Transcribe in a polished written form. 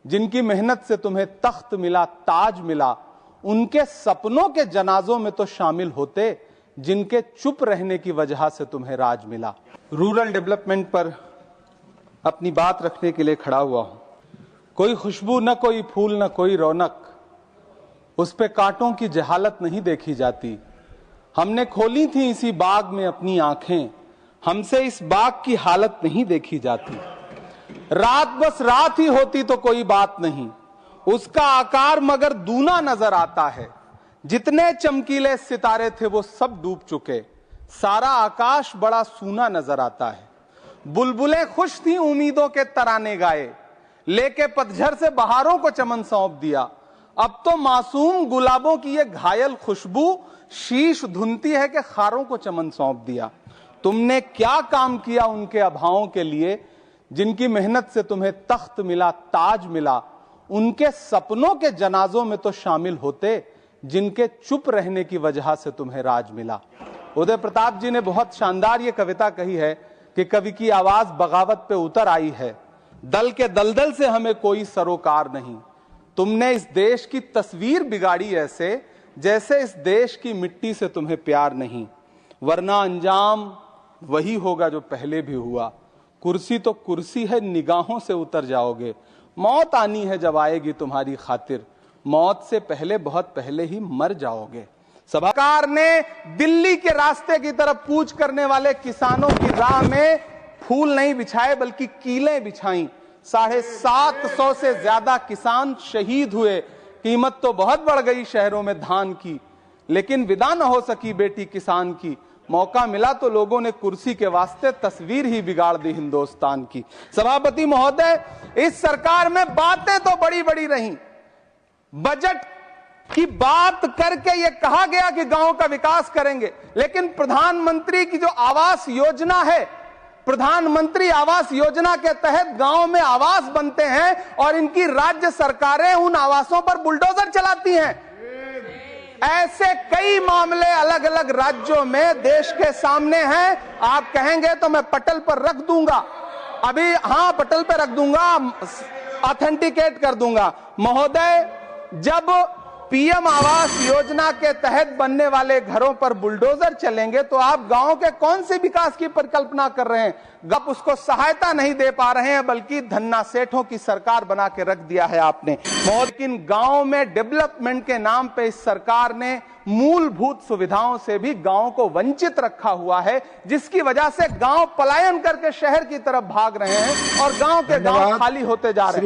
जिनकी मेहनत से तुम्हें तख्त मिला, ताज मिला, उनके सपनों के जनाजों में तो शामिल होते जिनके चुप रहने की वजह से तुम्हें राज मिला। रूरल डेवलपमेंट पर अपनी बात रखने के लिए खड़ा हुआ हूं। कोई खुशबू न कोई फूल न कोई रौनक, उस पे कांटों की जहालत नहीं देखी जाती। हमने खोली थी इसी बाग में अपनी आंखें, हमसे इस बाग की हालत नहीं देखी जाती। रात बस रात ही होती तो कोई बात नहीं, उसका आकार मगर दूना नजर आता है। जितने चमकीले सितारे थे वो सब डूब चुके, सारा आकाश बड़ा सूना नजर आता है। बुलबुलें खुश थी उम्मीदों के तराने गाए, लेके पतझड़ से बहारों को चमन सौंप दिया। अब तो मासूम गुलाबों की ये घायल खुशबू शीश धुनती है कि खारों को चमन सौंप दिया। तुमने क्या काम किया उनके अभावों के लिए, जिनकी मेहनत से तुम्हें तख्त मिला, ताज मिला, उनके सपनों के जनाजों में तो शामिल होते जिनके चुप रहने की वजह से तुम्हें राज मिला। उदय प्रताप जी ने बहुत शानदार ये कविता कही है कि कवि की आवाज बगावत पे उतर आई है, दल के दलदल से हमें कोई सरोकार नहीं। तुमने इस देश की तस्वीर बिगाड़ी ऐसे जैसे इस देश की मिट्टी से तुम्हें प्यार नहीं, वरना अंजाम वही होगा जो पहले भी हुआ। कुर्सी तो कुर्सी है, निगाहों से उतर जाओगे। मौत आनी है जब आएगी तुम्हारी खातिर, मौत से पहले बहुत पहले ही मर जाओगे। सरकार ने दिल्ली के रास्ते की तरफ कूच करने वाले किसानों की राह में फूल नहीं बिछाए बल्कि कीलें बिछाई। 750 से ज्यादा किसान शहीद हुए। कीमत तो बहुत बढ़ गई शहरों में धान की, लेकिन विदा न हो सकी बेटी किसान की। मौका मिला तो लोगों ने कुर्सी के वास्ते तस्वीर ही बिगाड़ दी हिंदुस्तान की। सभापति महोदय, इस सरकार में बातें तो बड़ी बड़ी रही। बजट की बात करके ये कहा गया कि गांव का विकास करेंगे, लेकिन प्रधानमंत्री की जो आवास योजना है, प्रधानमंत्री आवास योजना के तहत गांव में आवास बनते हैं और इनकी राज्य सरकारें उन आवासों पर बुलडोजर चलाती हैं। ऐसे कई मामले अलग अलग राज्यों में देश के सामने हैं। आप कहेंगे तो मैं पटल पर रख दूंगा, अभी हाँ पटल पर रख दूंगा, ऑथेंटिकेट कर दूंगा। महोदय, जब पीएम आवास योजना के तहत बनने वाले घरों पर बुलडोजर चलेंगे तो आप गांव के कौन से विकास की परिकल्पना कर रहे हैं? आप उसको सहायता नहीं दे पा रहे हैं, बल्कि धन्ना सेठों की सरकार बना के रख दिया है आपने। लेकिन गांव में डेवलपमेंट के नाम पे इस सरकार ने मूलभूत सुविधाओं से भी गांव को वंचित रखा हुआ है, जिसकी वजह से गांव पलायन करके शहर की तरफ भाग रहे हैं और गांव के गांव खाली होते जा रहे हैं।